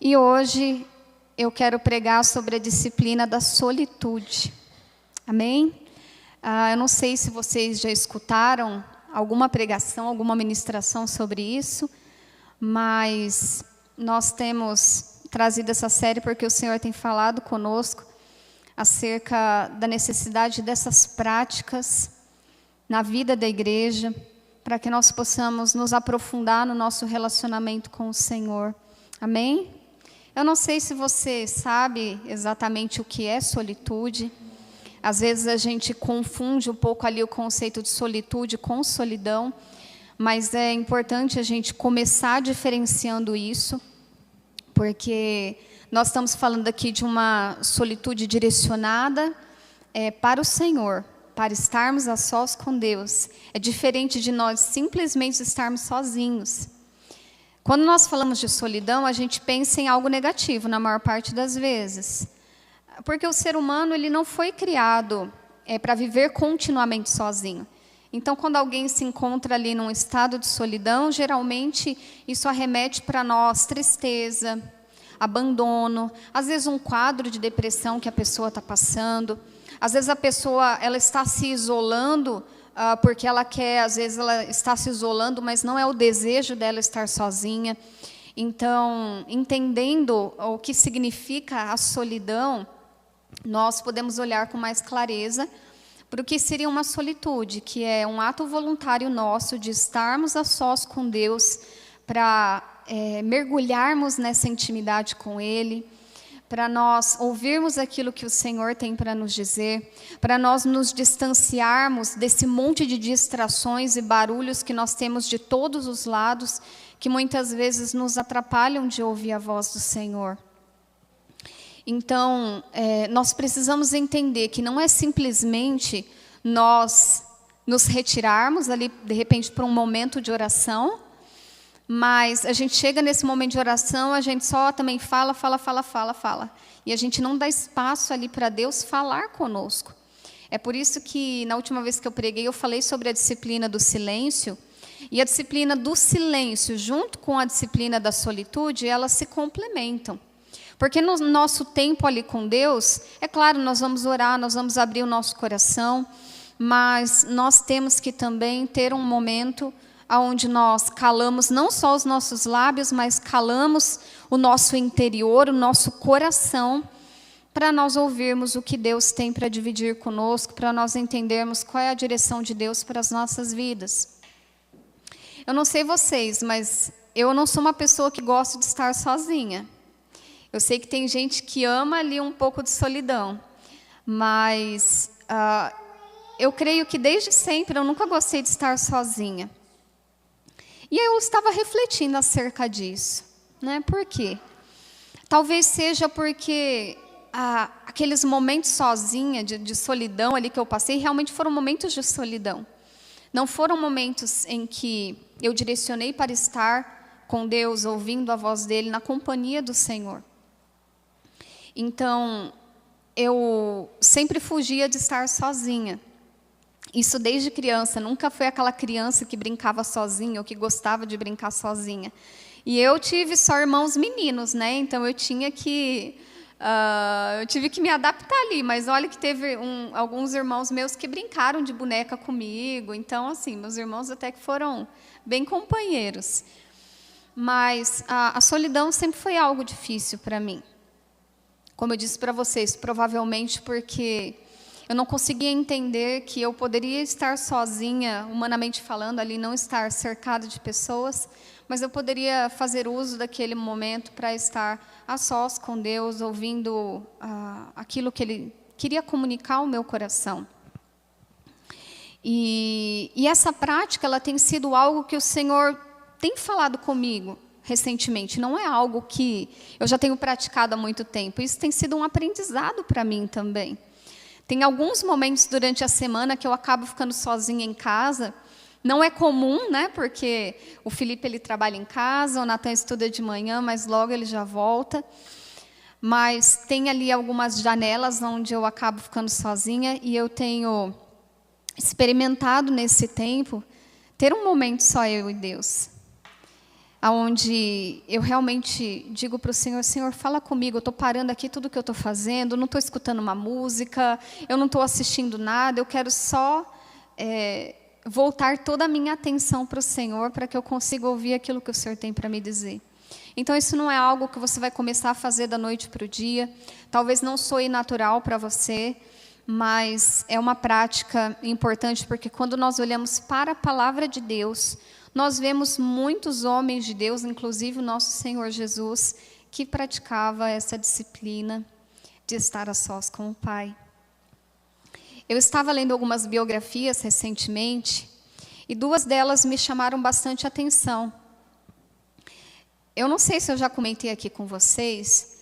E hoje eu quero pregar sobre a disciplina da solitude. Amém? Eu não sei se vocês já escutaram alguma pregação, alguma ministração sobre isso, mas nós temos trazido essa série porque o Senhor tem falado conosco acerca da necessidade dessas práticas na vida da igreja, para que nós possamos nos aprofundar no nosso relacionamento com o Senhor. Amém? Eu não sei se você sabe exatamente o que é solitude. Às vezes a gente confunde um pouco ali o conceito de solitude com solidão, mas é importante a gente começar diferenciando isso, porque nós estamos falando aqui de uma solitude direcionada para o Senhor, para estarmos a sós com Deus. É diferente de nós simplesmente estarmos sozinhos. Quando nós falamos de solidão, a gente pensa em algo negativo, na maior parte das vezes. Porque o ser humano ele não foi criado para viver continuamente sozinho. Então, quando alguém se encontra ali num estado de solidão, geralmente isso arremete para nós tristeza, abandono, às vezes um quadro de depressão que a pessoa está passando. Às vezes a pessoa ela está se isolando porque ela quer, às vezes ela está se isolando, mas não é o desejo dela estar sozinha. Então, entendendo o que significa a solidão, nós podemos olhar com mais clareza para o que seria uma solitude, que é um ato voluntário nosso de estarmos a sós com Deus, para mergulharmos nessa intimidade com Ele, para nós ouvirmos aquilo que o Senhor tem para nos dizer, para nós nos distanciarmos desse monte de distrações e barulhos que nós temos de todos os lados, que muitas vezes nos atrapalham de ouvir a voz do Senhor. Então, nós precisamos entender que não é simplesmente nós nos retirarmos ali, de repente, para um momento de oração, mas a gente chega nesse momento de oração, a gente só também fala. E a gente não dá espaço ali para Deus falar conosco. É por isso que, na última vez que eu preguei, eu falei sobre a disciplina do silêncio. E a disciplina do silêncio, junto com a disciplina da solitude, elas se complementam. Porque no nosso tempo ali com Deus, é claro, nós vamos orar, nós vamos abrir o nosso coração, mas nós temos que também ter um momento onde nós calamos não só os nossos lábios, mas calamos o nosso interior, o nosso coração, para nós ouvirmos o que Deus tem para dividir conosco, para nós entendermos qual é a direção de Deus para as nossas vidas. Eu não sei vocês, mas eu não sou uma pessoa que gosta de estar sozinha. Eu sei que tem gente que ama ali um pouco de solidão, mas eu creio que desde sempre eu nunca gostei de estar sozinha. E eu estava refletindo acerca disso, né? Por quê? Talvez seja porque aqueles momentos sozinha, de solidão ali que eu passei, realmente foram momentos de solidão. Não foram momentos em que eu direcionei para estar com Deus, ouvindo a voz dEle, na companhia do Senhor. Então, eu sempre fugia de estar sozinha. Isso desde criança, nunca fui aquela criança que brincava sozinha ou que gostava de brincar sozinha. E eu tive só irmãos meninos, né? Então eu tive que me adaptar ali. Mas olha que teve alguns irmãos meus que brincaram de boneca comigo. Então, assim, meus irmãos até que foram bem companheiros. Mas a solidão sempre foi algo difícil para mim. Como eu disse para vocês, provavelmente porque eu não conseguia entender que eu poderia estar sozinha, humanamente falando, ali não estar cercada de pessoas, mas eu poderia fazer uso daquele momento para estar a sós com Deus, ouvindo aquilo que Ele queria comunicar ao meu coração. E essa prática, ela tem sido algo que o Senhor tem falado comigo recentemente. Não é algo que eu já tenho praticado há muito tempo. Isso tem sido um aprendizado para mim também. Tem alguns momentos durante a semana que eu acabo ficando sozinha em casa. Não é comum, né? Porque o Felipe ele trabalha em casa, o Natan estuda de manhã, mas logo ele já volta. Mas tem ali algumas janelas onde eu acabo ficando sozinha e eu tenho experimentado nesse tempo ter um momento só eu e Deus. onde eu realmente digo para o Senhor, Senhor, fala comigo, eu estou parando aqui tudo que eu estou fazendo, não estou escutando uma música, eu não estou assistindo nada, eu quero só voltar toda a minha atenção para o Senhor, para que eu consiga ouvir aquilo que o Senhor tem para me dizer. Então, isso não é algo que você vai começar a fazer da noite para o dia, talvez não soe natural para você, mas é uma prática importante, porque quando nós olhamos para a palavra de Deus, nós vemos muitos homens de Deus, inclusive o nosso Senhor Jesus, que praticava essa disciplina de estar a sós com o Pai. Eu estava lendo algumas biografias recentemente, e 2 delas me chamaram bastante atenção. Eu não sei se eu já comentei aqui com vocês,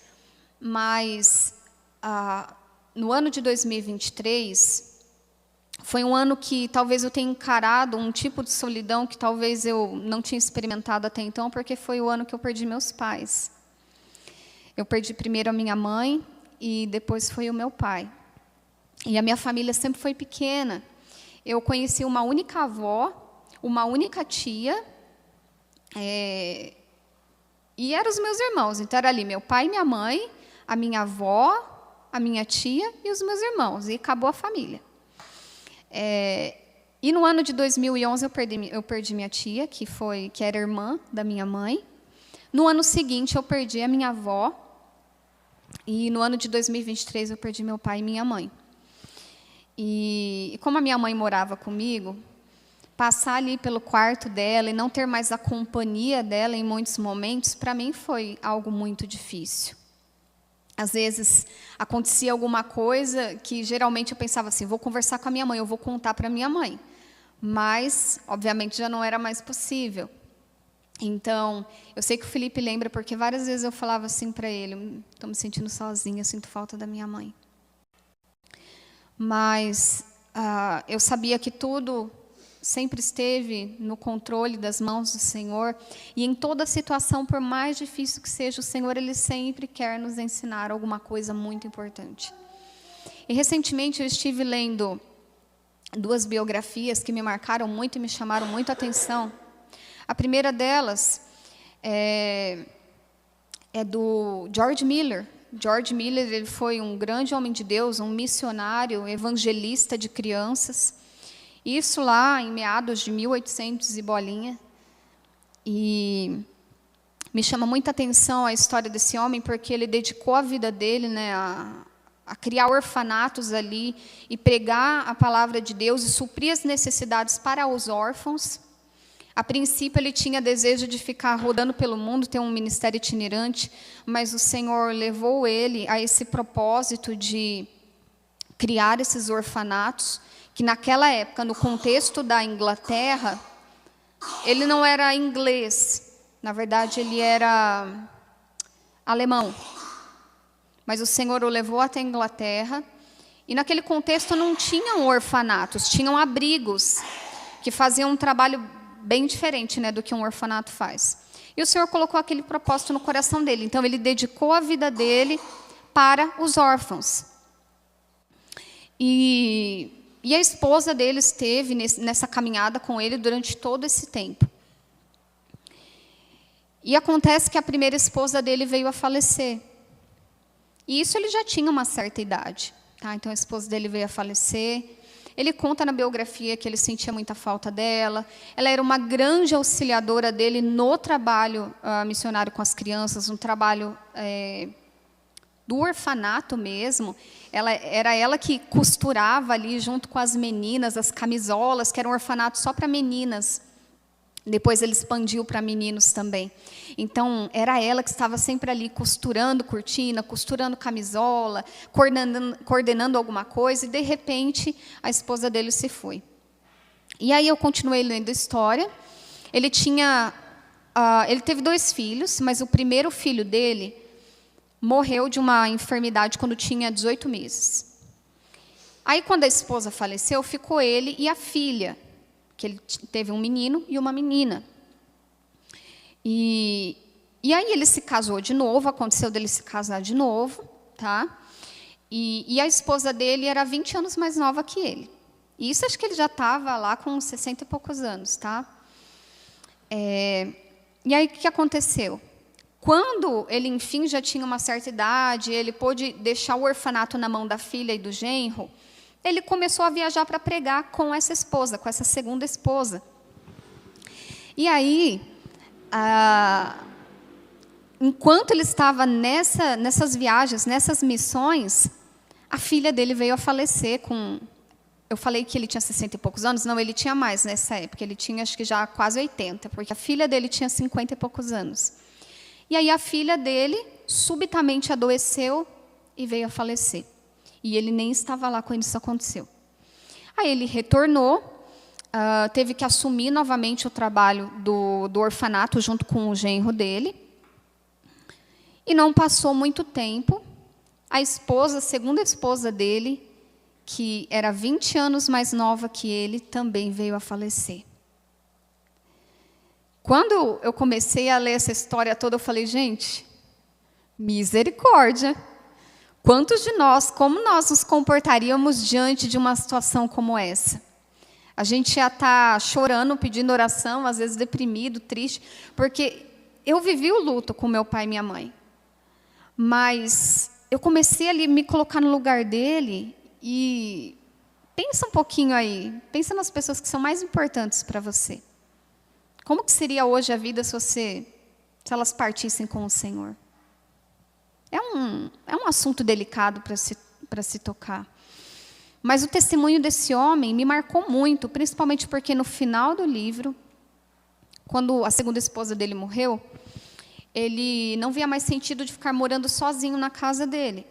mas no ano de 2023, foi um ano que talvez eu tenha encarado um tipo de solidão que talvez eu não tinha experimentado até então, porque foi o ano que eu perdi meus pais. Eu perdi primeiro a minha mãe e depois foi o meu pai. E a minha família sempre foi pequena. Eu conheci uma única avó, uma única tia, e eram os meus irmãos. Então, era ali meu pai e minha mãe, a minha avó, a minha tia e os meus irmãos. E acabou a família. E no ano de 2011, eu perdi minha tia, que era irmã da minha mãe. No ano seguinte, eu perdi a minha avó. E no ano de 2023, eu perdi meu pai e minha mãe. E como a minha mãe morava comigo, passar ali pelo quarto dela e não ter mais a companhia dela em muitos momentos, para mim foi algo muito difícil. Às vezes, acontecia alguma coisa que geralmente eu pensava assim, vou conversar com a minha mãe, eu vou contar para a minha mãe. Mas, obviamente, já não era mais possível. Então, eu sei que o Felipe lembra, porque várias vezes eu falava assim para ele, estou me sentindo sozinha, sinto falta da minha mãe. Mas eu sabia que tudo sempre esteve no controle das mãos do Senhor, e em toda situação, por mais difícil que seja, o Senhor, Ele sempre quer nos ensinar alguma coisa muito importante. E recentemente eu estive lendo 2 biografias que me marcaram muito e me chamaram muito a atenção. A primeira delas é do George Miller. George Miller, ele foi um grande homem de Deus, um missionário, evangelista de crianças. Isso lá em meados de 1800 e bolinha. E me chama muita atenção a história desse homem, porque ele dedicou a vida dele, né, a criar orfanatos ali e pregar a palavra de Deus e suprir as necessidades para os órfãos. A princípio, ele tinha desejo de ficar rodando pelo mundo, ter um ministério itinerante, mas o Senhor levou ele a esse propósito de criar esses orfanatos, que naquela época, no contexto da Inglaterra, ele não era inglês, na verdade, ele era alemão. Mas o Senhor o levou até a Inglaterra, e naquele contexto não tinham orfanatos, tinham abrigos, que faziam um trabalho bem diferente, né, do que um orfanato faz. E o Senhor colocou aquele propósito no coração dele. Então, ele dedicou a vida dele para os órfãos. E a esposa dele esteve nessa caminhada com ele durante todo esse tempo. E acontece que a primeira esposa dele veio a falecer. E isso ele já tinha uma certa idade. Tá? Então, a esposa dele veio a falecer. Ele conta na biografia que ele sentia muita falta dela. Ela era uma grande auxiliadora dele no trabalho missionário com as crianças, no trabalho do orfanato mesmo. Era ela que costurava ali junto com as meninas, as camisolas, que era um orfanato só para meninas. Depois ele expandiu para meninos também. Então, era ela que estava sempre ali costurando cortina, costurando camisola, coordenando alguma coisa, e de repente a esposa dele se foi. E aí eu continuei lendo a história. Ele teve 2 filhos, mas o primeiro filho dele morreu de uma enfermidade quando tinha 18 meses. Aí, quando a esposa faleceu, ficou ele e a filha, que ele teve um menino e uma menina. E aí ele se casou de novo, aconteceu dele se casar de novo, tá? E a esposa dele era 20 anos mais nova que ele. E isso acho que ele já estava lá com 60 e poucos anos, tá? E aí, o que aconteceu? Quando ele, enfim, já tinha uma certa idade, ele pôde deixar o orfanato na mão da filha e do genro, ele começou a viajar para pregar com essa esposa, com essa segunda esposa. E aí, enquanto ele estava nessas viagens, nessas missões, a filha dele veio a falecer com... Eu falei que ele tinha 60 e poucos anos. Não, ele tinha mais nessa época. Ele tinha, acho que já quase 80, porque a filha dele tinha 50 e poucos anos. E aí a filha dele subitamente adoeceu e veio a falecer. E ele nem estava lá quando isso aconteceu. Aí ele retornou, teve que assumir novamente o trabalho do orfanato junto com o genro dele. E não passou muito tempo, a esposa, a segunda esposa dele, que era 20 anos mais nova que ele, também veio a falecer. Quando eu comecei a ler essa história toda, eu falei, gente, misericórdia. Quantos de nós, como nós nos comportaríamos diante de uma situação como essa? A gente já está chorando, pedindo oração, às vezes deprimido, triste, porque eu vivi o luto com meu pai e minha mãe. Mas eu comecei a me colocar no lugar dele e pensa um pouquinho aí, pensa nas pessoas que são mais importantes para você. Como que seria hoje a vida se elas partissem com o Senhor? É um assunto delicado para se tocar. Mas o testemunho desse homem me marcou muito, principalmente porque no final do livro, quando a segunda esposa dele morreu, ele não via mais sentido de ficar morando sozinho na casa dele.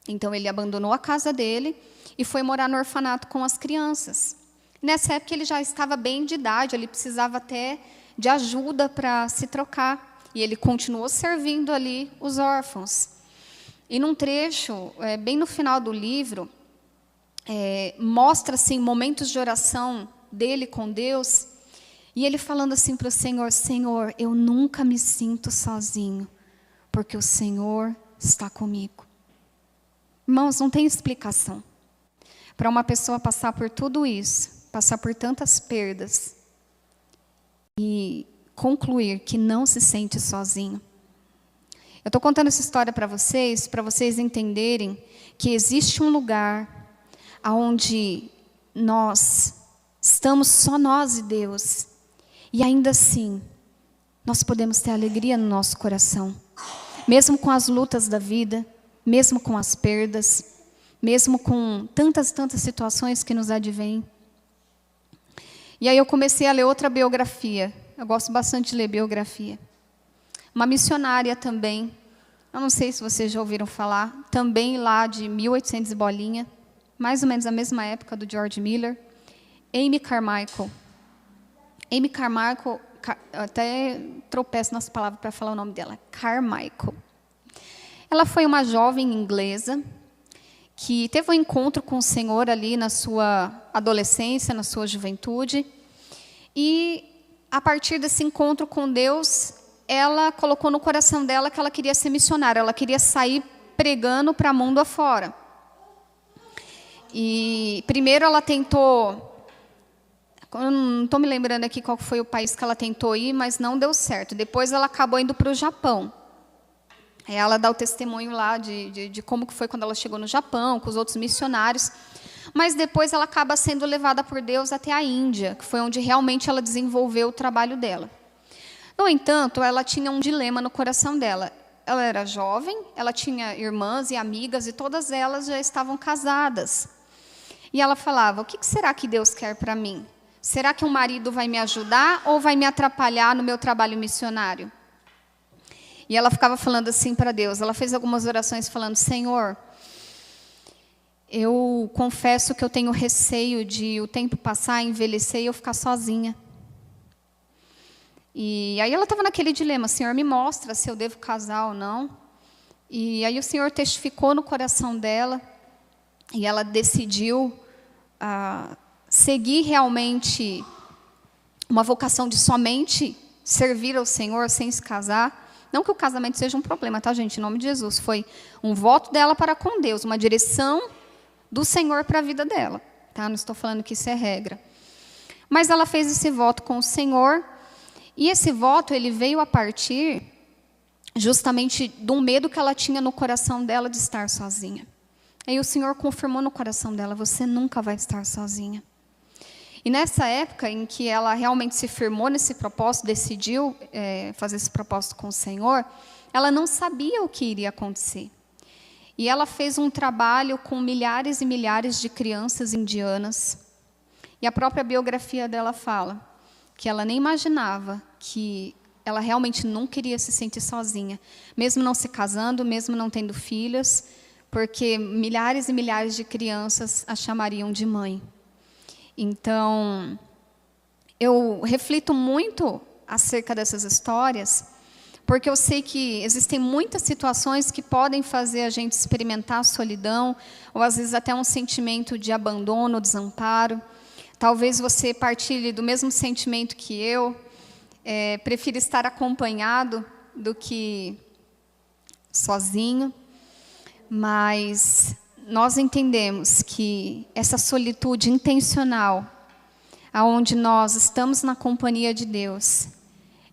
Então, ele abandonou a casa dele e foi morar no orfanato com as crianças. Nessa época, ele já estava bem de idade, ele precisava até de ajuda para se trocar. E ele continuou servindo ali os órfãos. E num trecho, bem no final do livro, mostra assim, momentos de oração dele com Deus, e ele falando assim para o Senhor, Senhor, eu nunca me sinto sozinho, porque o Senhor está comigo. Irmãos, não tem explicação para uma pessoa passar por tudo isso, passar por tantas perdas, e concluir que não se sente sozinho. Eu estou contando essa história para vocês entenderem que existe um lugar onde nós estamos só nós e Deus, e ainda assim, nós podemos ter alegria no nosso coração, mesmo com as lutas da vida, mesmo com as perdas, mesmo com tantas situações que nos advêm. E aí eu comecei a ler outra biografia. Eu gosto bastante de ler biografia. Uma missionária também, eu não sei se vocês já ouviram falar, também lá de 1800 e bolinha, mais ou menos a mesma época do George Miller, Amy Carmichael. Amy Carmichael, até tropeço nas palavras para falar o nome dela, Carmichael. Ela foi uma jovem inglesa que teve um encontro com o Senhor ali na sua adolescência, na sua juventude, e a partir desse encontro com Deus, ela colocou no coração dela que ela queria ser missionária, ela queria sair pregando para o mundo afora. E primeiro ela tentou, eu não estou me lembrando aqui qual foi o país que ela tentou ir, mas não deu certo. Depois ela acabou indo para o Japão. Ela dá o testemunho lá de como que foi quando ela chegou no Japão, com os outros missionários. Mas depois ela acaba sendo levada por Deus até a Índia, que foi onde realmente ela desenvolveu o trabalho dela. No entanto, ela tinha um dilema no coração dela. Ela era jovem, ela tinha irmãs e amigas, e todas elas já estavam casadas. E ela falava, o que será que Deus quer para mim? Será que um marido vai me ajudar ou vai me atrapalhar no meu trabalho missionário? E ela ficava falando assim para Deus. Ela fez algumas orações falando, Senhor, eu confesso que eu tenho receio de o tempo passar, envelhecer e eu ficar sozinha. E aí ela estava naquele dilema, Senhor, me mostra se eu devo casar ou não. E aí o Senhor testificou no coração dela, e ela decidiu seguir realmente uma vocação de somente servir ao Senhor sem se casar. Não que o casamento seja um problema, tá, gente? Em nome de Jesus. Foi um voto dela para com Deus, uma direção do Senhor para a vida dela. Tá? Não estou falando que isso é regra. Mas ela fez esse voto com o Senhor, E esse voto, ele veio a partir justamente do medo que ela tinha no coração dela de estar sozinha. Aí o Senhor confirmou no coração dela: você nunca vai estar sozinha. E nessa época em que ela realmente se firmou nesse propósito, decidiu fazer esse propósito com o Senhor, ela não sabia o que iria acontecer. E ela fez um trabalho com milhares e milhares de crianças indianas. E a própria biografia dela fala que ela nem imaginava que ela realmente não queria se sentir sozinha, mesmo não se casando, mesmo não tendo filhos, porque milhares e milhares de crianças a chamariam de mãe. Então, eu reflito muito acerca dessas histórias, porque eu sei que existem muitas situações que podem fazer a gente experimentar a solidão, ou às vezes até um sentimento de abandono, desamparo. Talvez você partilhe do mesmo sentimento que eu, prefira estar acompanhado do que sozinho, mas nós entendemos que essa solitude intencional, aonde nós estamos na companhia de Deus,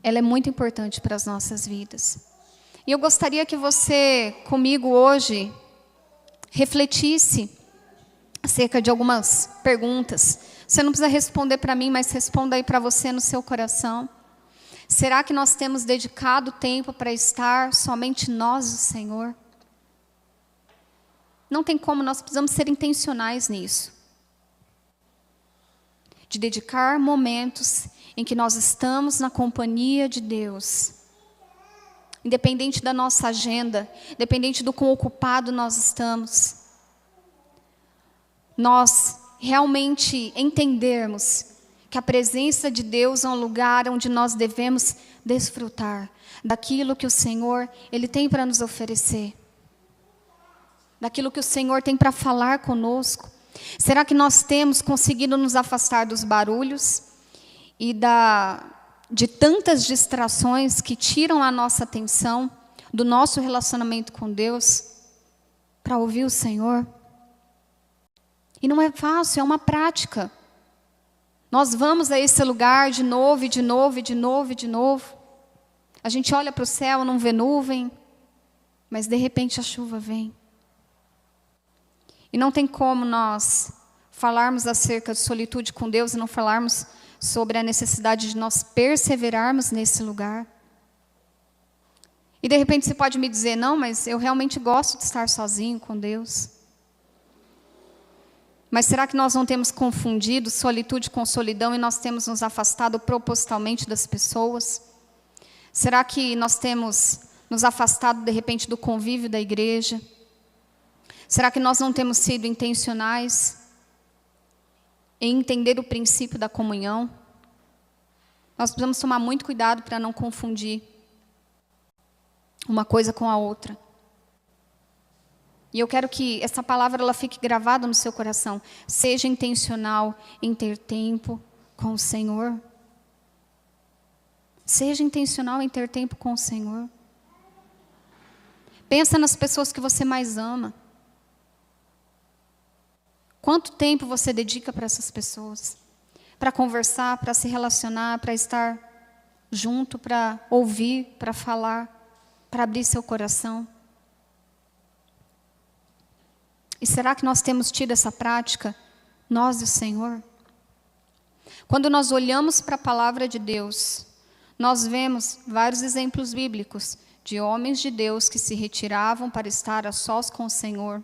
ela é muito importante para as nossas vidas. E eu gostaria que você, comigo hoje, refletisse acerca de algumas perguntas. Você não precisa responder para mim, mas responda aí para você no seu coração. Será que nós temos dedicado tempo para estar somente nós e o Senhor? Não tem como, nós precisamos ser intencionais nisso. De dedicar momentos em que nós estamos na companhia de Deus. Independente da nossa agenda, independente do quão ocupado nós estamos. Nós realmente entendermos que a presença de Deus é um lugar onde nós devemos desfrutar daquilo que o Senhor Ele tem para nos oferecer. Daquilo que o Senhor tem para falar conosco. Será que nós temos conseguido nos afastar dos barulhos e de tantas distrações que tiram a nossa atenção do nosso relacionamento com Deus para ouvir o Senhor? E não é fácil, é uma prática. Nós vamos a esse lugar de novo, e de novo, e de novo, e de novo. A gente olha para o céu, não vê nuvem, mas de repente a chuva vem. E não tem como nós falarmos acerca de solitude com Deus e não falarmos sobre a necessidade de nós perseverarmos nesse lugar. E de repente você pode me dizer: não, mas eu realmente gosto de estar sozinho com Deus. Mas será que nós não temos confundido solitude com solidão e nós temos nos afastado propositalmente das pessoas? Será que nós temos nos afastado de repente do convívio da igreja? Será que nós não temos sido intencionais em entender o princípio da comunhão? Nós precisamos tomar muito cuidado para não confundir uma coisa com a outra. E eu quero que essa palavra ela fique gravada no seu coração. Seja intencional em ter tempo com o Senhor. Seja intencional em ter tempo com o Senhor. Pensa nas pessoas que você mais ama. Quanto tempo você dedica para essas pessoas? Para conversar, para se relacionar, para estar junto, para ouvir, para falar, para abrir seu coração? E será que nós temos tido essa prática, nós e o Senhor? Quando nós olhamos para a palavra de Deus, nós vemos vários exemplos bíblicos de homens de Deus que se retiravam para estar a sós com o Senhor.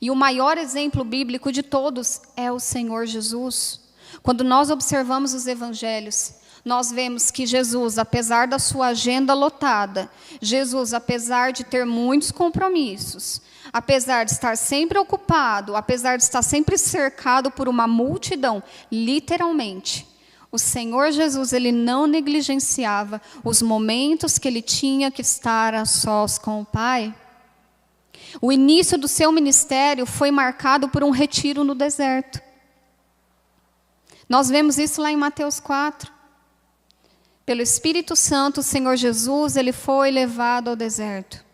E o maior exemplo bíblico de todos é o Senhor Jesus. Quando nós observamos os evangelhos, nós vemos que Jesus, apesar da sua agenda lotada, Jesus, apesar de ter muitos compromissos, apesar de estar sempre ocupado, apesar de estar sempre cercado por uma multidão, literalmente, o Senhor Jesus, Ele não negligenciava os momentos que Ele tinha que estar a sós com o Pai. O início do seu ministério foi marcado por um retiro no deserto. Nós vemos isso lá em Mateus 4. Pelo Espírito Santo, o Senhor Jesus, Ele foi levado ao deserto.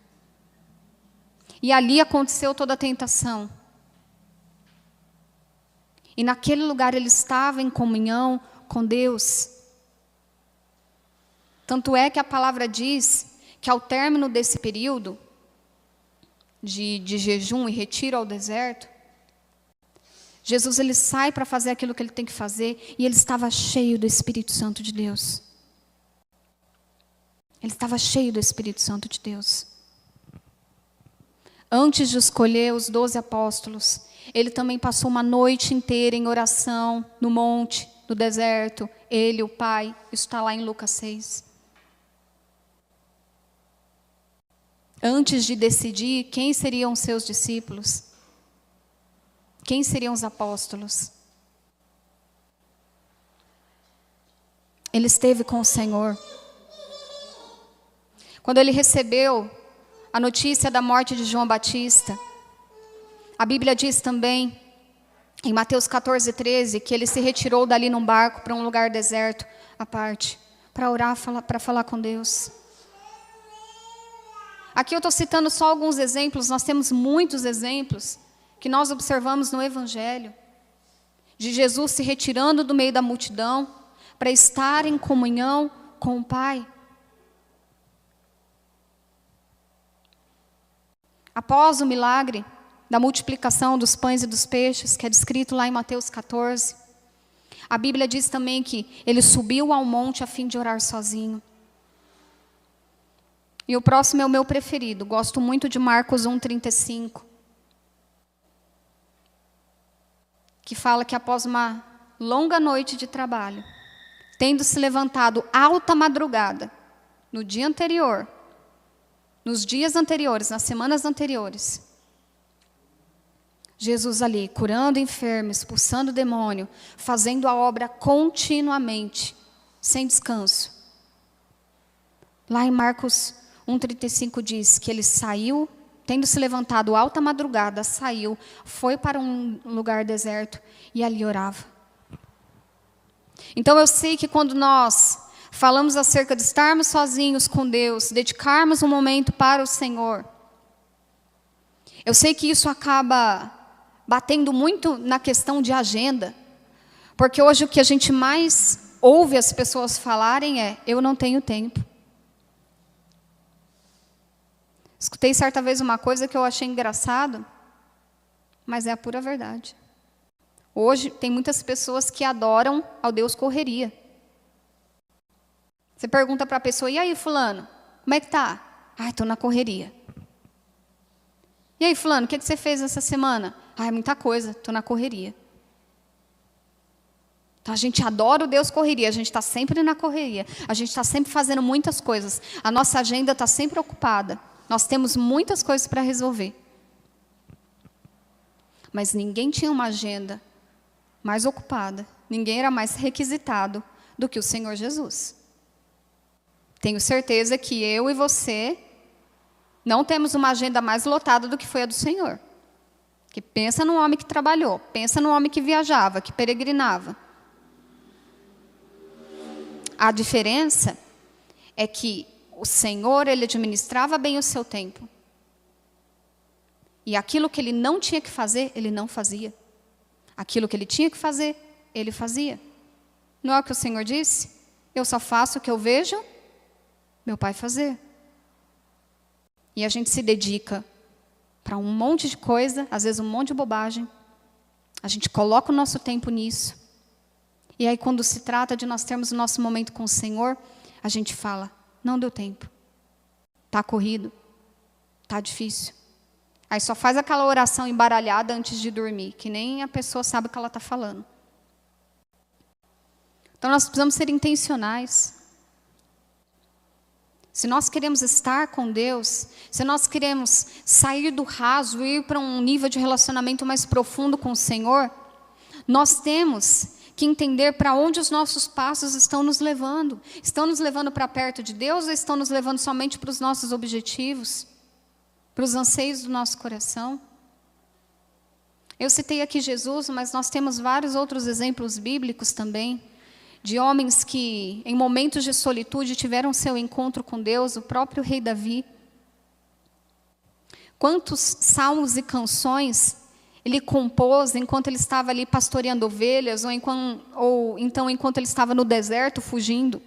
E ali aconteceu toda a tentação. E naquele lugar Ele estava em comunhão com Deus. Tanto é que a palavra diz que ao término desse período de jejum e retiro ao deserto, Jesus ele sai para fazer aquilo que ele tem que fazer, e ele estava cheio do Espírito Santo de Deus. Ele estava cheio do Espírito Santo de Deus. Antes de escolher os 12 apóstolos, ele também passou uma noite inteira em oração, no monte, no deserto, ele, o Pai. Isso está lá em Lucas 6. Antes de decidir quem seriam seus discípulos, quem seriam os apóstolos, ele esteve com o Senhor. Quando ele recebeu a notícia da morte de João Batista, a Bíblia diz também, em Mateus 14:13, que ele se retirou dali num barco para um lugar deserto, à parte, para orar, para falar com Deus. Aqui eu estou citando só alguns exemplos, nós temos muitos exemplos que nós observamos no Evangelho, de Jesus se retirando do meio da multidão para estar em comunhão com o Pai. Após o milagre da multiplicação dos pães e dos peixes, que é descrito lá em Mateus 14, a Bíblia diz também que ele subiu ao monte a fim de orar sozinho. E o próximo é o meu preferido, gosto muito de Marcos 1:35, que fala que após uma longa noite de trabalho, tendo se levantado alta madrugada, no dia anterior, nos dias anteriores, nas semanas anteriores, Jesus ali, curando enfermos, expulsando demônio, fazendo a obra continuamente, sem descanso. Lá em Marcos 1:35 diz que ele saiu, tendo se levantado alta madrugada, saiu, foi para um lugar deserto e ali orava. Então eu sei que quando nós falamos acerca de estarmos sozinhos com Deus, dedicarmos um momento para o Senhor, eu sei que isso acaba batendo muito na questão de agenda, porque hoje o que a gente mais ouve as pessoas falarem é: eu não tenho tempo. Escutei certa vez uma coisa que eu achei engraçado, mas é a pura verdade. Hoje tem muitas pessoas que adoram ao Deus correria. Você pergunta para a pessoa: e aí fulano, como é que tá? Ai, estou na correria. E aí fulano, o que você fez essa semana? Ai, muita coisa, estou na correria. Então a gente adora o Deus correria, a gente está sempre na correria, a gente está sempre fazendo muitas coisas, a nossa agenda está sempre ocupada, nós temos muitas coisas para resolver. Mas ninguém tinha uma agenda mais ocupada, ninguém era mais requisitado do que o Senhor Jesus. Tenho certeza que eu e você não temos uma agenda mais lotada do que foi a do Senhor. Que pensa num homem que trabalhou, pensa num homem que viajava, que peregrinava. A diferença é que o Senhor, ele administrava bem o seu tempo. E aquilo que ele não tinha que fazer, ele não fazia. Aquilo que ele tinha que fazer, ele fazia. Não é o que o Senhor disse? Eu só faço o que eu vejo meu Pai fazer. E a gente se dedica para um monte de coisa, às vezes um monte de bobagem. A gente coloca o nosso tempo nisso. E aí quando se trata de nós termos o nosso momento com o Senhor, a gente fala: não deu tempo. Está corrido. Está difícil. Aí só faz aquela oração embaralhada antes de dormir, que nem a pessoa sabe o que ela está falando. Então nós precisamos ser intencionais. Se nós queremos estar com Deus, se nós queremos sair do raso e ir para um nível de relacionamento mais profundo com o Senhor, nós temos que entender para onde os nossos passos estão nos levando. Estão nos levando para perto de Deus ou estão nos levando somente para os nossos objetivos, para os anseios do nosso coração? Eu citei aqui Jesus, mas nós temos vários outros exemplos bíblicos também, de homens que, em momentos de solitude, tiveram seu encontro com Deus, o próprio rei Davi. Quantos salmos e canções ele compôs enquanto ele estava ali pastoreando ovelhas, ou então enquanto ele estava no deserto fugindo.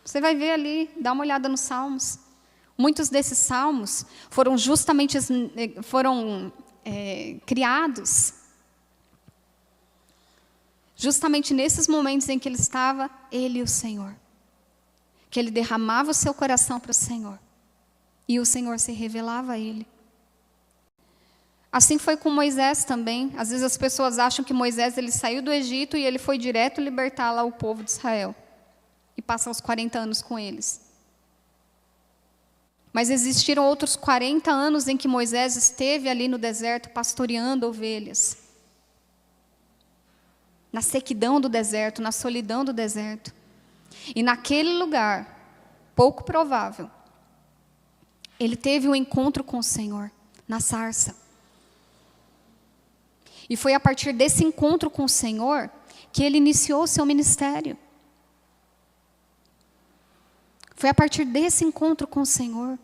Você vai ver ali, dá uma olhada nos salmos. Muitos desses salmos foram justamente criados justamente nesses momentos em que ele estava, ele e o Senhor. Que ele derramava o seu coração para o Senhor. E o Senhor se revelava a ele. Assim foi com Moisés também. Às vezes as pessoas acham que Moisés ele saiu do Egito e ele foi direto libertar lá o povo de Israel. E passar os 40 anos com eles. Mas existiram outros 40 anos em que Moisés esteve ali no deserto pastoreando ovelhas. Na sequidão do deserto, na solidão do deserto. E naquele lugar, pouco provável, ele teve um encontro com o Senhor, na sarça. E foi a partir desse encontro com o Senhor que ele iniciou o seu ministério. Foi a partir desse encontro com o Senhor.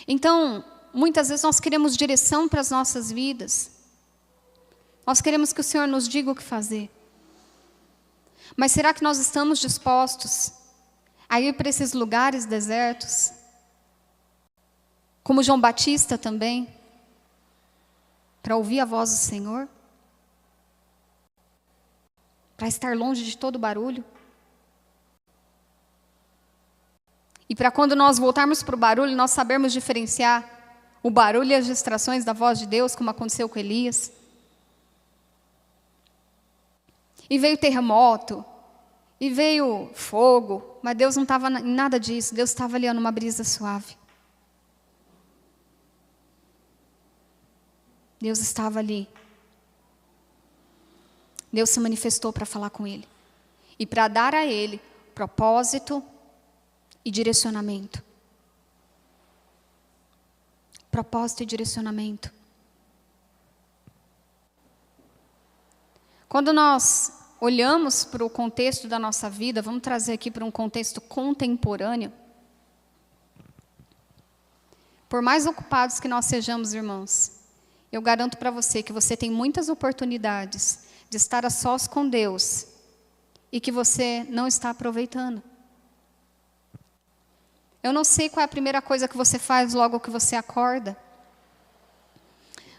Então, muitas vezes nós queremos direção para as nossas vidas. Nós queremos que o Senhor nos diga o que fazer. Mas será que nós estamos dispostos a ir para esses lugares desertos? Como João Batista também? Para ouvir a voz do Senhor? Para estar longe de todo barulho? E para quando nós voltarmos para o barulho, nós sabermos diferenciar o barulho e as distrações da voz de Deus, como aconteceu com Elias. E veio terremoto, e veio fogo, mas Deus não estava em nada disso, Deus estava ali numa brisa suave. Deus estava ali. Deus se manifestou para falar com ele. E para dar a ele propósito e direcionamento. Propósito e direcionamento. Quando nós olhamos para o contexto da nossa vida, vamos trazer aqui para um contexto contemporâneo. Por mais ocupados que nós sejamos, irmãos, eu garanto para você que você tem muitas oportunidades de estar a sós com Deus e que você não está aproveitando. Eu não sei qual é a primeira coisa que você faz logo que você acorda,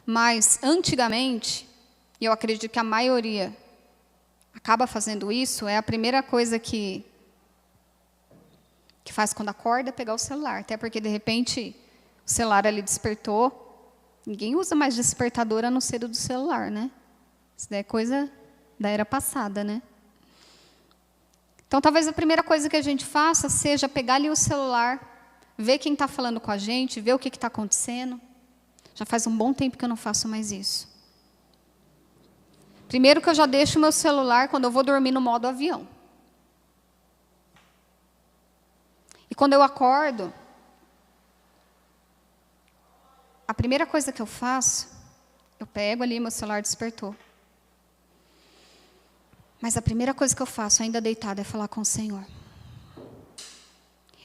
mas antigamente, e eu acredito que a maioria acaba fazendo isso, é a primeira coisa que faz quando acorda, é pegar o celular. Até porque, de repente, o celular ali despertou. Ninguém usa mais despertador a não ser o do celular, né? Isso daí é coisa da era passada, né? Então, talvez a primeira coisa que a gente faça seja pegar ali o celular, ver quem está falando com a gente, ver o que está acontecendo. Já faz um bom tempo que eu não faço mais isso. Primeiro que eu já deixo o meu celular quando eu vou dormir no modo avião. E quando eu acordo, a primeira coisa que eu faço, eu pego ali, meu celular despertou. Mas a primeira coisa que eu faço, ainda deitada, é falar com o Senhor.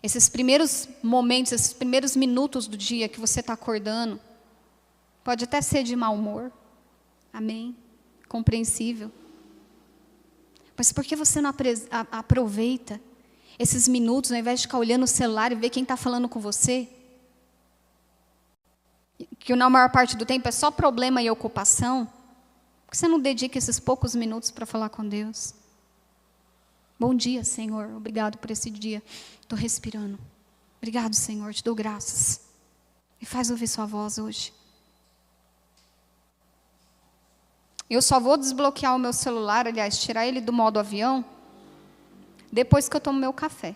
Esses primeiros momentos, esses primeiros minutos do dia que você está acordando, pode até ser de mau humor. Amém? Compreensível. Mas por que você não aproveita esses minutos, ao invés de ficar olhando o celular e ver quem está falando com você? Que na maior parte do tempo é só problema e ocupação. Por que você não dedica esses poucos minutos para falar com Deus? Bom dia, Senhor. Obrigado por esse dia. Estou respirando. Obrigado, Senhor. Te dou graças. Me faz ouvir sua voz hoje. Eu só vou desbloquear o meu celular, aliás, tirar ele do modo avião, depois que eu tomo meu café.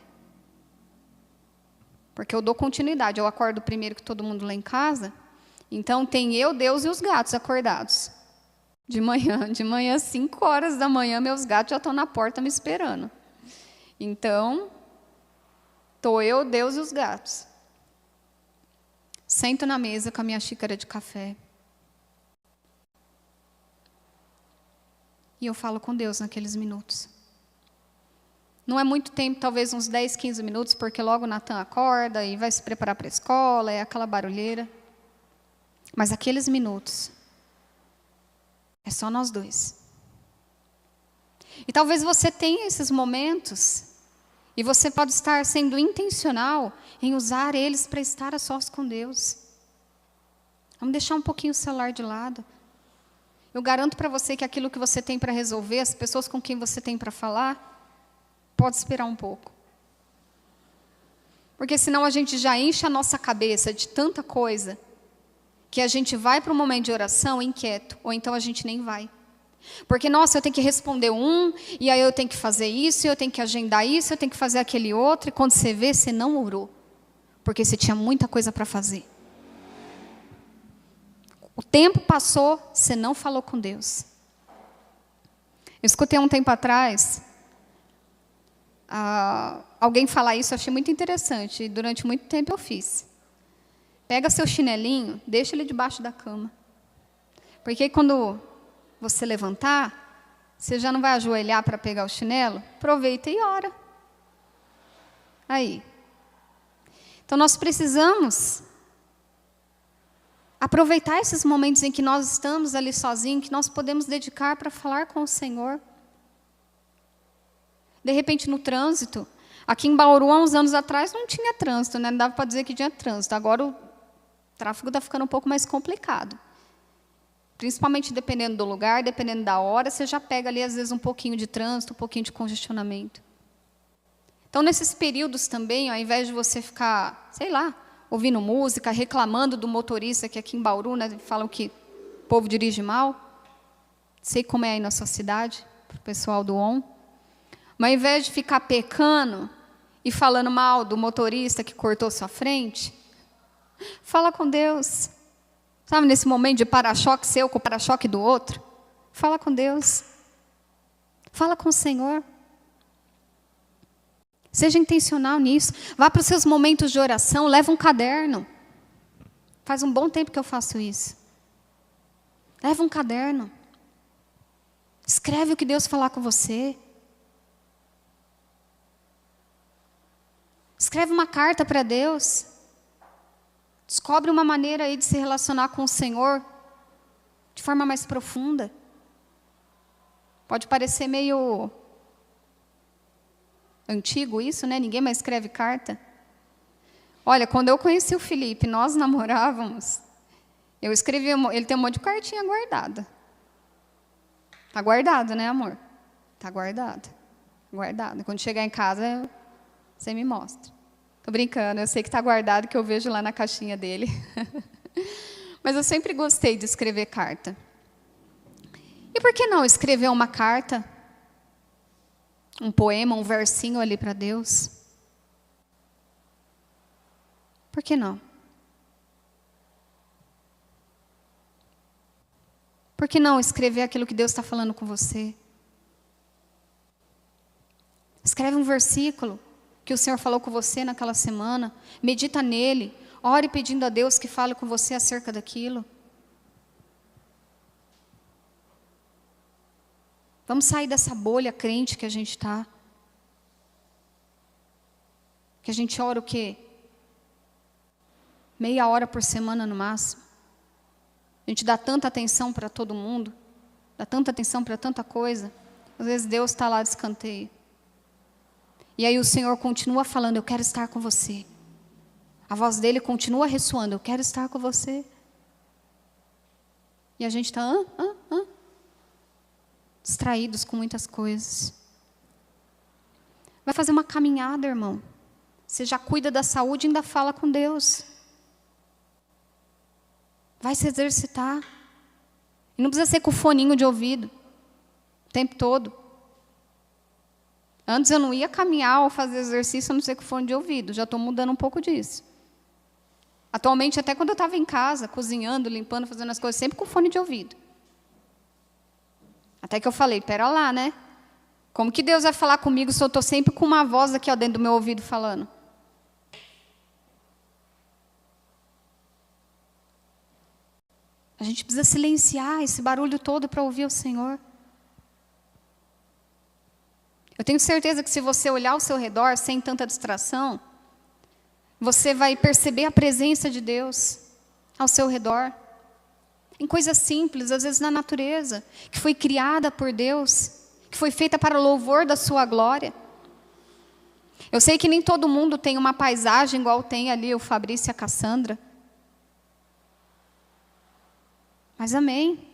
Porque eu dou continuidade. Eu acordo primeiro que todo mundo lá em casa. Então, tem eu, Deus e os gatos acordados. De manhã, 5 horas da manhã, meus gatos já estão na porta me esperando. Então, estou eu, Deus e os gatos. Sento na mesa com a minha xícara de café. E eu falo com Deus naqueles minutos. Não é muito tempo, talvez uns 10, 15 minutos, porque logo o Natan acorda e vai se preparar para a escola, é aquela barulheira. Mas aqueles minutos, é só nós dois. E talvez você tenha esses momentos E você pode estar sendo intencional em usar eles para estar a sós com Deus. Vamos deixar um pouquinho o celular de lado. Eu garanto para você que aquilo que você tem para resolver, as pessoas com quem você tem para falar, pode esperar um pouco. Porque senão a gente já enche a nossa cabeça de tanta coisa, que a gente vai para um momento de oração inquieto, ou então a gente nem vai. Porque, nossa, eu tenho que responder e aí eu tenho que fazer isso, eu tenho que agendar isso, eu tenho que fazer aquele outro, e quando você vê, você não orou. Porque você tinha muita coisa para fazer. O tempo passou, você não falou com Deus. Eu escutei um tempo atrás, alguém falar isso, eu achei muito interessante, e durante muito tempo eu fiz. Pega seu chinelinho, deixa ele debaixo da cama. Porque quando você levantar, você já não vai ajoelhar para pegar o chinelo? Aproveita e ora. Aí. Então, nós precisamos aproveitar esses momentos em que nós estamos ali sozinhos, que nós podemos dedicar para falar com o Senhor. De repente, no trânsito, aqui em Bauru, há uns anos atrás, não tinha trânsito, né? Não dava para dizer que tinha trânsito. Agora, o tráfego está ficando um pouco mais complicado. Principalmente dependendo do lugar, dependendo da hora, você já pega ali, às vezes, um pouquinho de trânsito, um pouquinho de congestionamento. Então, nesses períodos também, ao invés de você ficar, sei lá, ouvindo música, reclamando do motorista, que aqui em Bauru, né, falam que o povo dirige mal. Sei como é aí na sua cidade, para o pessoal do ON. Mas, ao invés de ficar pecando e falando mal do motorista que cortou sua frente, fala com Deus. Sabe, nesse momento de para-choque seu com o para-choque do outro, fala com Deus. Fala com o Senhor. Seja intencional nisso. Vá para os seus momentos de oração, leva um caderno. Faz um bom tempo que eu faço isso. Leva um caderno. Escreve o que Deus falar com você. Escreve uma carta para Deus. Descobre uma maneira aí de se relacionar com o Senhor de forma mais profunda. Pode parecer meio antigo isso, né? Ninguém mais escreve carta. Olha, quando eu conheci o Felipe, nós namorávamos, eu escrevi, ele tem um monte de cartinha guardada. Está guardado, né, amor? Está guardado. Guardado. Quando chegar em casa, você me mostra. Estou brincando, eu sei que está guardado, que eu vejo lá na caixinha dele. Mas eu sempre gostei de escrever carta. E por que não escrever uma carta? Um poema, um versinho ali para Deus? Por que não? Por que não escrever aquilo que Deus está falando com você? Escreve um versículo que o Senhor falou com você naquela semana. Medita nele. Ore pedindo a Deus que fale com você acerca daquilo. Vamos sair dessa bolha crente que a gente está. Que a gente ora o quê? Meia hora por semana no máximo. A gente dá tanta atenção para todo mundo. Dá tanta atenção para tanta coisa. Às vezes Deus está lá de escanteio. E aí o Senhor continua falando, eu quero estar com você. A voz dele continua ressoando, eu quero estar com você. E a gente está distraídos com muitas coisas. Vai fazer uma caminhada, irmão. Você já cuida da saúde e ainda fala com Deus. Vai se exercitar. E não precisa ser com o foninho de ouvido o tempo todo. Antes eu não ia caminhar ou fazer exercício a não ser com fone de ouvido. Já estou mudando um pouco disso. Atualmente, até quando eu estava em casa, cozinhando, limpando, fazendo as coisas, sempre com fone de ouvido. Até que eu falei, pera lá, né? Como que Deus vai falar comigo se eu estou sempre com uma voz aqui dentro do meu ouvido falando? A gente precisa silenciar esse barulho todo para ouvir o Senhor. Eu tenho certeza que se você olhar ao seu redor, sem tanta distração, você vai perceber a presença de Deus ao seu redor. Em coisas simples, às vezes na natureza, que foi criada por Deus, que foi feita para o louvor da sua glória. Eu sei que nem todo mundo tem uma paisagem igual tem ali o Fabrício e a Cassandra. Mas amém.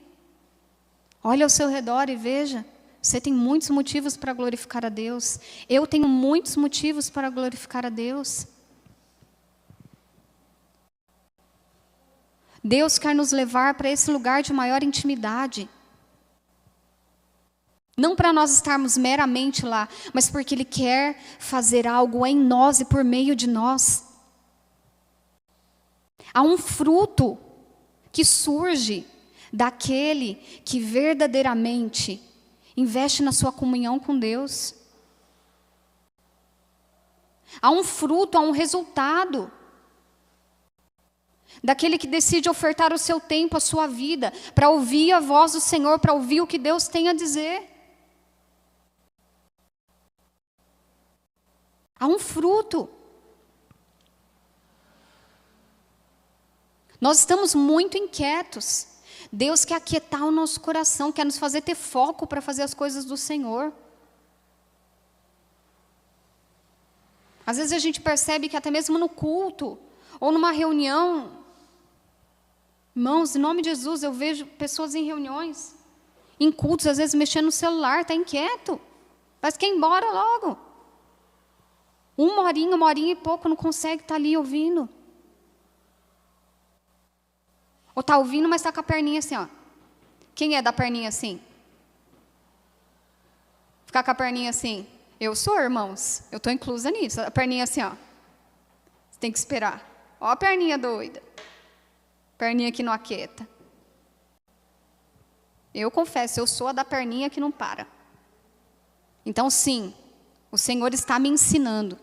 Olha ao seu redor e veja. Você tem muitos motivos para glorificar a Deus. Eu tenho muitos motivos para glorificar a Deus. Deus quer nos levar para esse lugar de maior intimidade. Não para nós estarmos meramente lá, mas porque Ele quer fazer algo em nós e por meio de nós. Há um fruto que surge daquele que verdadeiramente investe na sua comunhão com Deus. Há um fruto, há um resultado daquele que decide ofertar o seu tempo, a sua vida, para ouvir a voz do Senhor, para ouvir o que Deus tem a dizer. Há um fruto. Nós estamos muito inquietos. Deus quer aquietar o nosso coração, quer nos fazer ter foco para fazer as coisas do Senhor. Às vezes a gente percebe que até mesmo no culto, ou numa reunião, irmãos, em nome de Jesus, eu vejo pessoas em reuniões, em cultos, às vezes mexendo no celular, está inquieto, mas quer ir embora logo. Uma horinha e pouco, não consegue estar ali ouvindo. Ou está ouvindo, mas está com a perninha assim, ó. Quem é da perninha assim? Ficar com a perninha assim. Eu sou, irmãos. Eu estou inclusa nisso. A perninha assim, ó. Você tem que esperar. Ó a perninha doida. Perninha que não aquieta. Eu confesso, eu sou a da perninha que não para. Então, sim, o Senhor está me ensinando.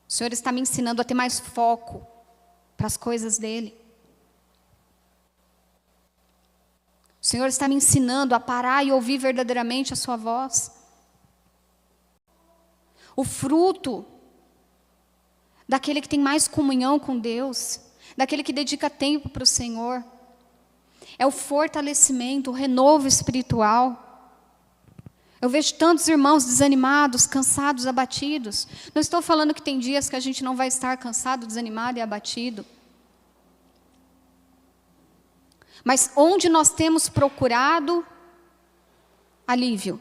O Senhor está me ensinando a ter mais foco para as coisas dEle. O Senhor está me ensinando a parar e ouvir verdadeiramente a sua voz. O fruto daquele que tem mais comunhão com Deus, daquele que dedica tempo para o Senhor, é o fortalecimento, o renovo espiritual. Eu vejo tantos irmãos desanimados, cansados, abatidos. Não estou falando que tem dias que a gente não vai estar cansado, desanimado e abatido. Mas onde nós temos procurado alívio?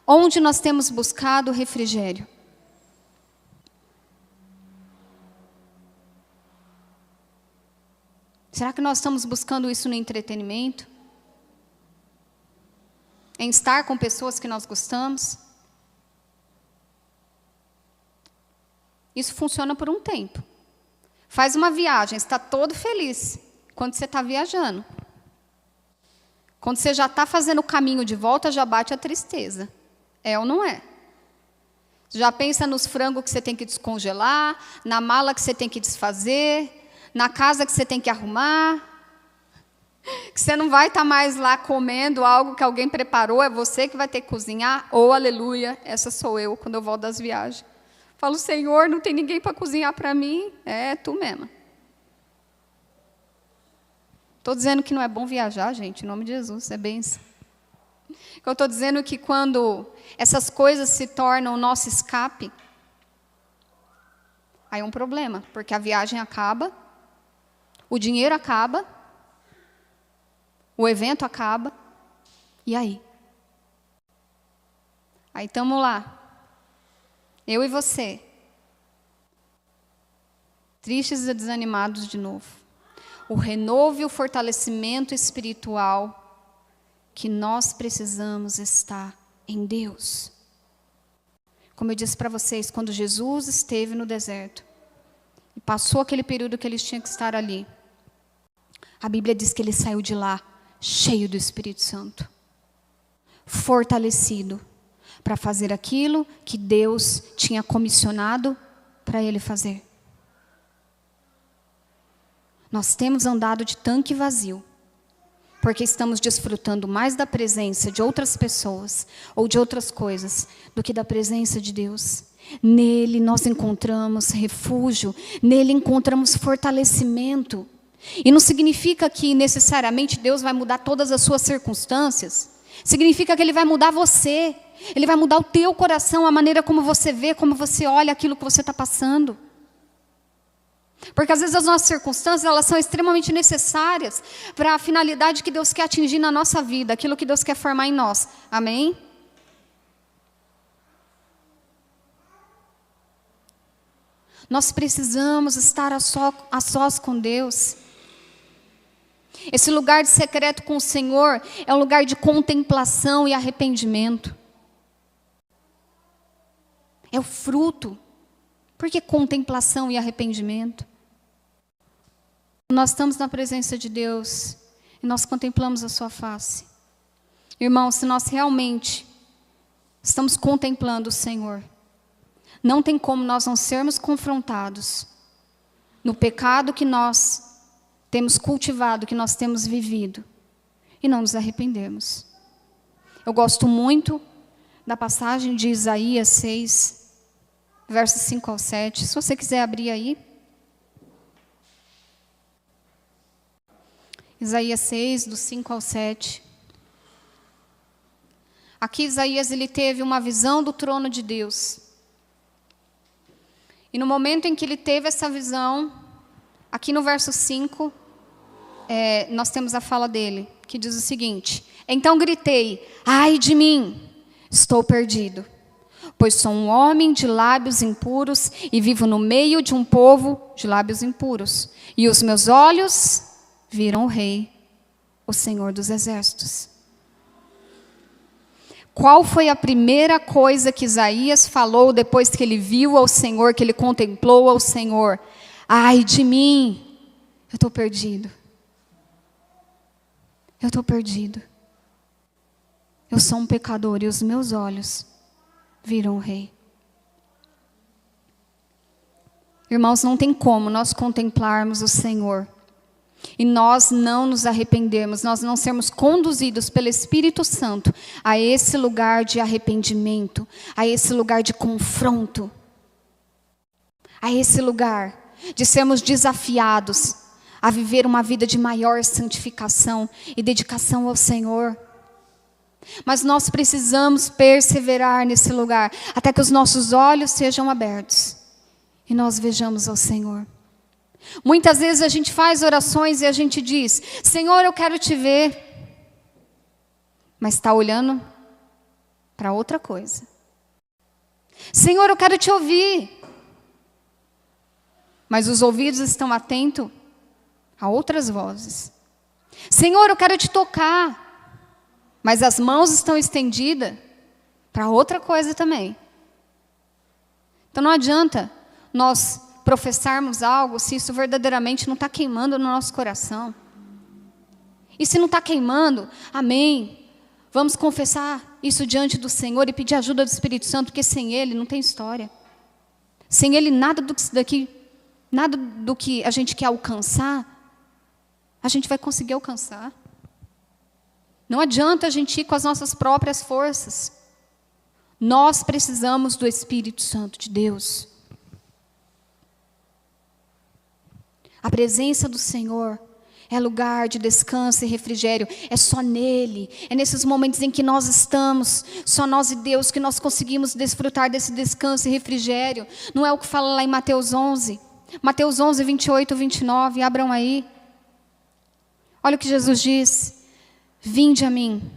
Onde nós temos buscado refrigério? Será que nós estamos buscando isso no entretenimento? Em estar com pessoas que nós gostamos? Isso funciona por um tempo. Faz uma viagem, está todo feliz quando você está viajando. Quando você já está fazendo o caminho de volta, já bate a tristeza. É ou não é? Já pensa nos frangos que você tem que descongelar, na mala que você tem que desfazer, na casa que você tem que arrumar, que você não vai estar mais lá comendo algo que alguém preparou, é você que vai ter que cozinhar. Oh, aleluia, essa sou eu quando eu volto das viagens. Falo, Senhor, não tem ninguém para cozinhar para mim. É tu mesma. Estou dizendo que não é bom viajar, gente, em nome de Jesus, é bênção. Eu estou dizendo que quando essas coisas se tornam o nosso escape, aí é um problema, porque a viagem acaba, o dinheiro acaba, o evento acaba, e aí? Aí estamos lá, eu e você, tristes e desanimados de novo. O renovo e o fortalecimento espiritual que nós precisamos estar em Deus. Como eu disse para vocês, quando Jesus esteve no deserto, e passou aquele período que eles tinham que estar ali, a Bíblia diz que ele saiu de lá cheio do Espírito Santo, fortalecido, para fazer aquilo que Deus tinha comissionado para ele fazer. Nós temos andado de tanque vazio, porque estamos desfrutando mais da presença de outras pessoas ou de outras coisas do que da presença de Deus. Nele nós encontramos refúgio, nele encontramos fortalecimento. E não significa que necessariamente Deus vai mudar todas as suas circunstâncias. Significa que Ele vai mudar você. Ele vai mudar o teu coração, a maneira como você vê, como você olha aquilo que você está passando. Porque às vezes as nossas circunstâncias, elas são extremamente necessárias para a finalidade que Deus quer atingir na nossa vida, aquilo que Deus quer formar em nós. Amém? Nós precisamos estar a sós com Deus. Esse lugar de secreto com o Senhor é um lugar de contemplação e arrependimento. É o fruto. Por que contemplação e arrependimento? Nós estamos na presença de Deus e nós contemplamos a sua face. Irmãos, se nós realmente estamos contemplando o Senhor, não tem como nós não sermos confrontados no pecado que nós temos cultivado, que nós temos vivido, e não nos arrependermos. Eu gosto muito da passagem de Isaías 6, versos 5 ao 7. Se você quiser abrir aí. Isaías 6, do 5 ao 7. Aqui Isaías ele teve uma visão do trono de Deus. E no momento em que ele teve essa visão, aqui no verso 5, nós temos a fala dele, que diz o seguinte: então gritei, ai de mim, estou perdido, pois sou um homem de lábios impuros e vivo no meio de um povo de lábios impuros. E os meus olhos viram o Rei, o Senhor dos Exércitos. Qual foi a primeira coisa que Isaías falou depois que ele viu ao Senhor, que ele contemplou ao Senhor? Ai de mim, eu estou perdido. Eu estou perdido. Eu sou um pecador e os meus olhos viram o Rei. Irmãos, não tem como nós contemplarmos o Senhor e nós não nos arrependermos, nós não sermos conduzidos pelo Espírito Santo a esse lugar de arrependimento, a esse lugar de confronto, a esse lugar de sermos desafiados a viver uma vida de maior santificação e dedicação ao Senhor. Mas nós precisamos perseverar nesse lugar, até que os nossos olhos sejam abertos e nós vejamos ao Senhor. Muitas vezes a gente faz orações e a gente diz: Senhor, eu quero te ver. Mas está olhando para outra coisa. Senhor, eu quero te ouvir. Mas os ouvidos estão atentos a outras vozes. Senhor, eu quero te tocar. Mas as mãos estão estendidas para outra coisa também. Então não adianta nós professarmos algo se isso verdadeiramente não está queimando no nosso coração. E se não está queimando, amém. Vamos confessar isso diante do Senhor e pedir ajuda do Espírito Santo, porque sem Ele não tem história. Sem Ele nada do que a gente quer alcançar, a gente vai conseguir alcançar. Não adianta a gente ir com as nossas próprias forças. Nós precisamos do Espírito Santo de Deus. A presença do Senhor é lugar de descanso e refrigério. É só nele. É nesses momentos em que nós estamos, só nós e Deus, que nós conseguimos desfrutar desse descanso e refrigério. Não é o que fala lá em Mateus 11. Mateus 11, 28, 29. Abram aí. Olha o que Jesus diz. Vinde a mim,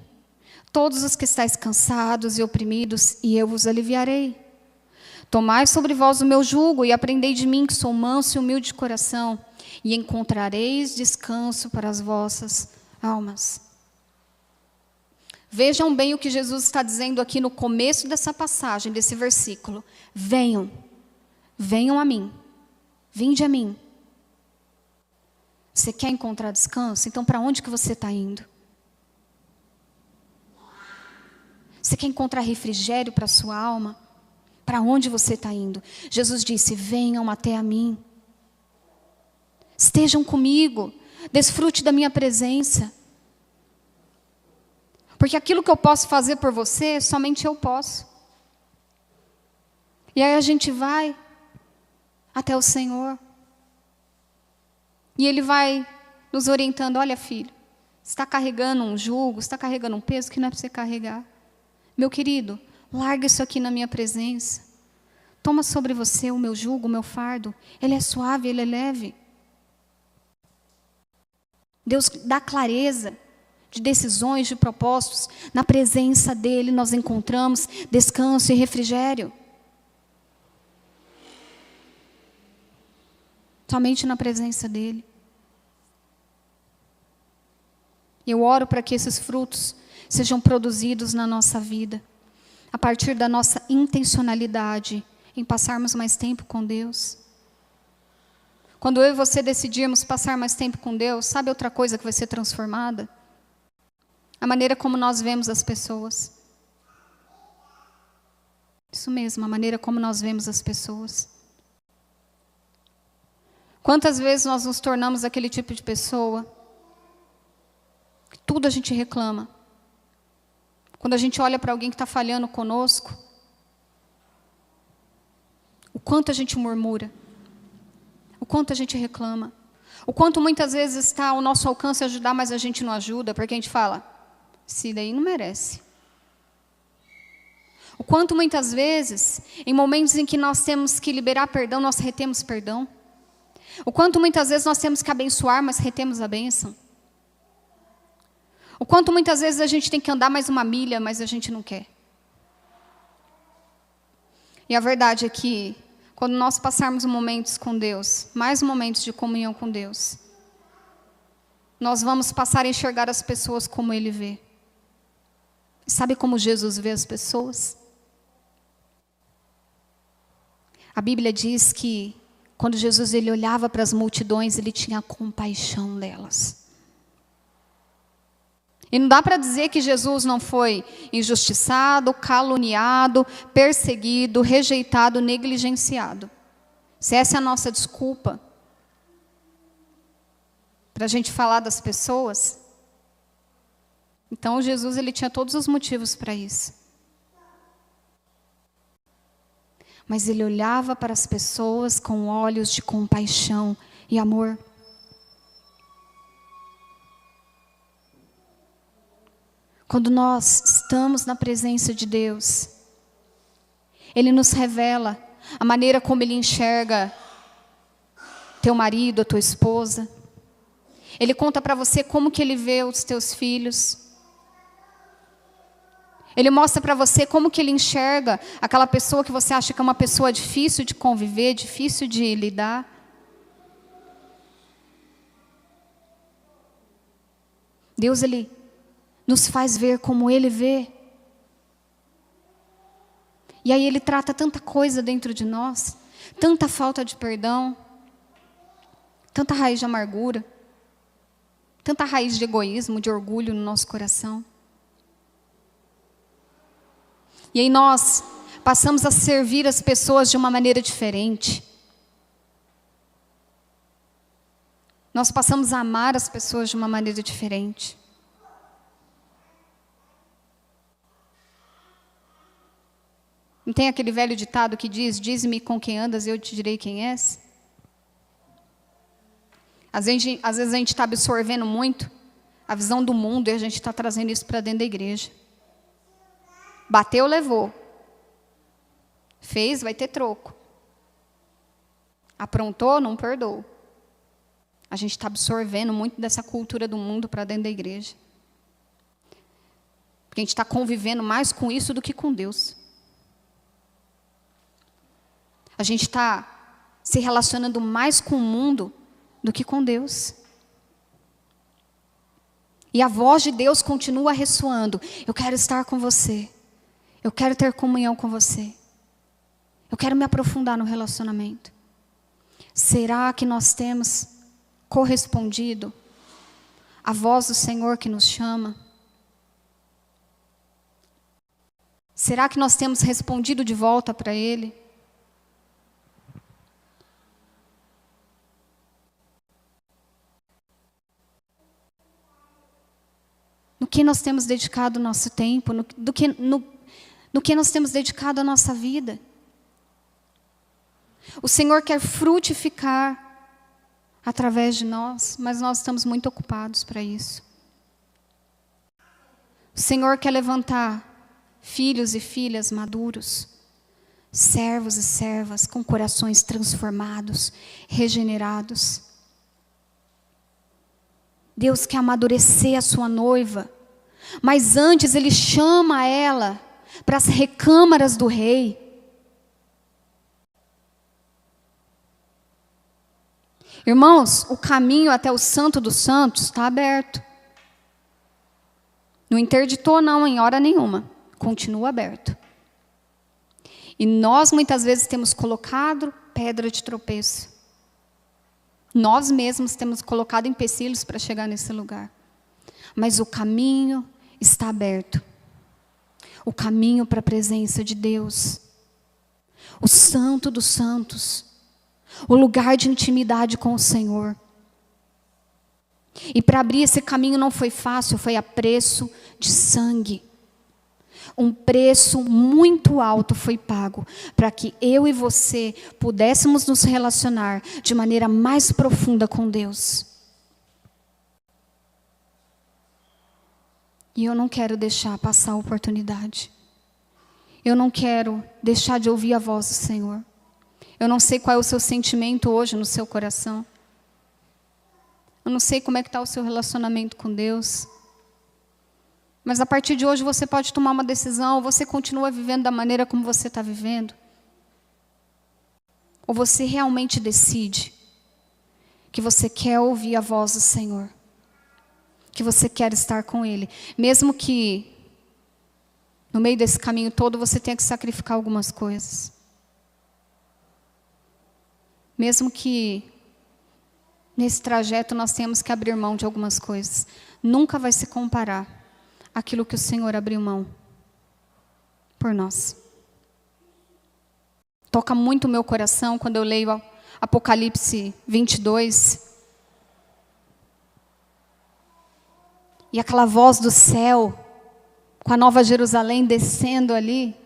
todos os que estáis cansados e oprimidos, e eu vos aliviarei. Tomai sobre vós o meu jugo e aprendei de mim, que sou manso e humilde de coração, e encontrareis descanso para as vossas almas. Vejam bem o que Jesus está dizendo aqui no começo dessa passagem, desse versículo. Venham, venham a mim, vinde a mim. Você quer encontrar descanso? Então para onde que você está indo? Você quer encontrar refrigério para a sua alma? Para onde você está indo? Jesus disse, venham até a mim. Estejam comigo. Desfrute da minha presença. Porque aquilo que eu posso fazer por você, somente eu posso. E aí a gente vai até o Senhor. E Ele vai nos orientando. Olha, filho, você está carregando um jugo, você está carregando um peso que não é para você carregar. Meu querido, larga isso aqui na minha presença. Toma sobre você o meu jugo, o meu fardo. Ele é suave, ele é leve. Deus dá clareza de decisões, de propósitos. Na presença dEle nós encontramos descanso e refrigério. Somente na presença dEle. Eu oro para que esses frutos sejam produzidos na nossa vida, a partir da nossa intencionalidade em passarmos mais tempo com Deus. Quando eu e você decidirmos passar mais tempo com Deus, sabe outra coisa que vai ser transformada? A maneira como nós vemos as pessoas. Isso mesmo, a maneira como nós vemos as pessoas. Quantas vezes nós nos tornamos aquele tipo de pessoa que tudo a gente reclama? Quando a gente olha para alguém que está falhando conosco, o quanto a gente murmura, o quanto a gente reclama, o quanto muitas vezes está ao nosso alcance ajudar, mas a gente não ajuda, porque a gente fala, esse daí não merece. O quanto muitas vezes, em momentos em que nós temos que liberar perdão, nós retemos perdão. O quanto muitas vezes nós temos que abençoar, mas retemos a bênção. O quanto muitas vezes a gente tem que andar mais uma milha, mas a gente não quer. E a verdade é que, quando nós passarmos momentos com Deus, mais momentos de comunhão com Deus, nós vamos passar a enxergar as pessoas como Ele vê. Sabe como Jesus vê as pessoas? A Bíblia diz que, quando Jesus ele olhava para as multidões, Ele tinha compaixão delas. E não dá para dizer que Jesus não foi injustiçado, caluniado, perseguido, rejeitado, negligenciado. Se essa é a nossa desculpa para a gente falar das pessoas, então Jesus ele tinha todos os motivos para isso. Mas Ele olhava para as pessoas com olhos de compaixão e amor. Quando nós estamos na presença de Deus, Ele nos revela a maneira como Ele enxerga teu marido, a tua esposa. Ele conta para você como que Ele vê os teus filhos. Ele mostra para você como que Ele enxerga aquela pessoa que você acha que é uma pessoa difícil de conviver, difícil de lidar. Deus, Ele nos faz ver como Ele vê. E aí Ele trata tanta coisa dentro de nós, tanta falta de perdão, tanta raiz de amargura, tanta raiz de egoísmo, de orgulho no nosso coração. E aí nós passamos a servir as pessoas de uma maneira diferente. Nós passamos a amar as pessoas de uma maneira diferente. Não tem aquele velho ditado que diz, diz-me com quem andas e eu te direi quem és? Às vezes a gente está absorvendo muito a visão do mundo e a gente está trazendo isso para dentro da igreja. Bateu, levou. Fez, vai ter troco. Aprontou, não perdoou. A gente está absorvendo muito dessa cultura do mundo para dentro da igreja. Porque a gente está convivendo mais com isso do que com Deus. A gente está se relacionando mais com o mundo do que com Deus. E a voz de Deus continua ressoando. Eu quero estar com você. Eu quero ter comunhão com você. Eu quero me aprofundar no relacionamento. Será que nós temos correspondido à voz do Senhor que nos chama? Será que nós temos respondido de volta para Ele? No que nós temos dedicado o nosso tempo, no que nós temos dedicado a nossa vida. O Senhor quer frutificar através de nós, mas nós estamos muito ocupados para isso. O Senhor quer levantar filhos e filhas maduros, servos e servas com corações transformados, regenerados. Deus quer amadurecer a sua noiva, mas antes Ele chama ela para as recâmaras do rei. Irmãos, o caminho até o Santo dos Santos está aberto. Não interditou não, em hora nenhuma. Continua aberto. E nós muitas vezes temos colocado pedra de tropeço. Nós mesmos temos colocado empecilhos para chegar nesse lugar. Mas o caminho está aberto. O caminho para a presença de Deus. O Santo dos Santos. O lugar de intimidade com o Senhor. E para abrir esse caminho não foi fácil, foi a preço de sangue. Um preço muito alto foi pago para que eu e você pudéssemos nos relacionar de maneira mais profunda com Deus. E eu não quero deixar passar a oportunidade. Eu não quero deixar de ouvir a voz do Senhor. Eu não sei qual é o seu sentimento hoje no seu coração. Eu não sei como é que está o seu relacionamento com Deus. Mas a partir de hoje você pode tomar uma decisão. Ou você continua vivendo da maneira como você está vivendo. Ou você realmente decide que você quer ouvir a voz do Senhor. Que você quer estar com Ele. Mesmo que no meio desse caminho todo você tenha que sacrificar algumas coisas. Mesmo que nesse trajeto nós temos que abrir mão de algumas coisas. Nunca vai se comparar àquilo que o Senhor abriu mão por nós. Toca muito o meu coração quando eu leio Apocalipse 22. E aquela voz do céu, com a Nova Jerusalém descendo ali.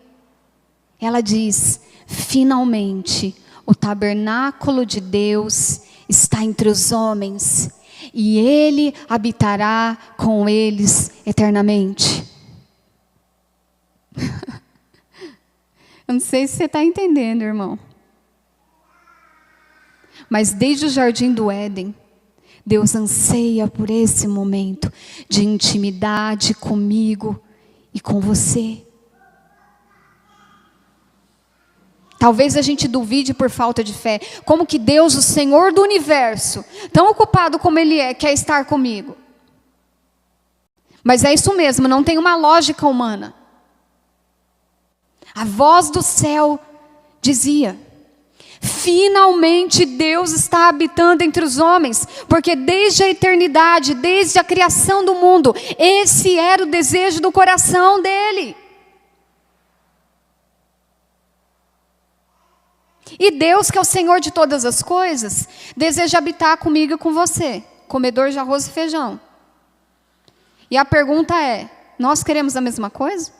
Ela diz, finalmente o tabernáculo de Deus está entre os homens, e Ele habitará com eles eternamente. Eu não sei se você está entendendo, irmão. Mas desde o jardim do Éden, Deus anseia por esse momento de intimidade comigo e com você. Talvez a gente duvide por falta de fé. Como que Deus, o Senhor do universo, tão ocupado como Ele é, quer estar comigo? Mas é isso mesmo, não tem uma lógica humana. A voz do céu dizia, finalmente Deus está habitando entre os homens, porque desde a eternidade, desde a criação do mundo, esse era o desejo do coração dele. E Deus, que é o Senhor de todas as coisas, deseja habitar comigo e com você, comedor de arroz e feijão. E a pergunta é, nós queremos a mesma coisa?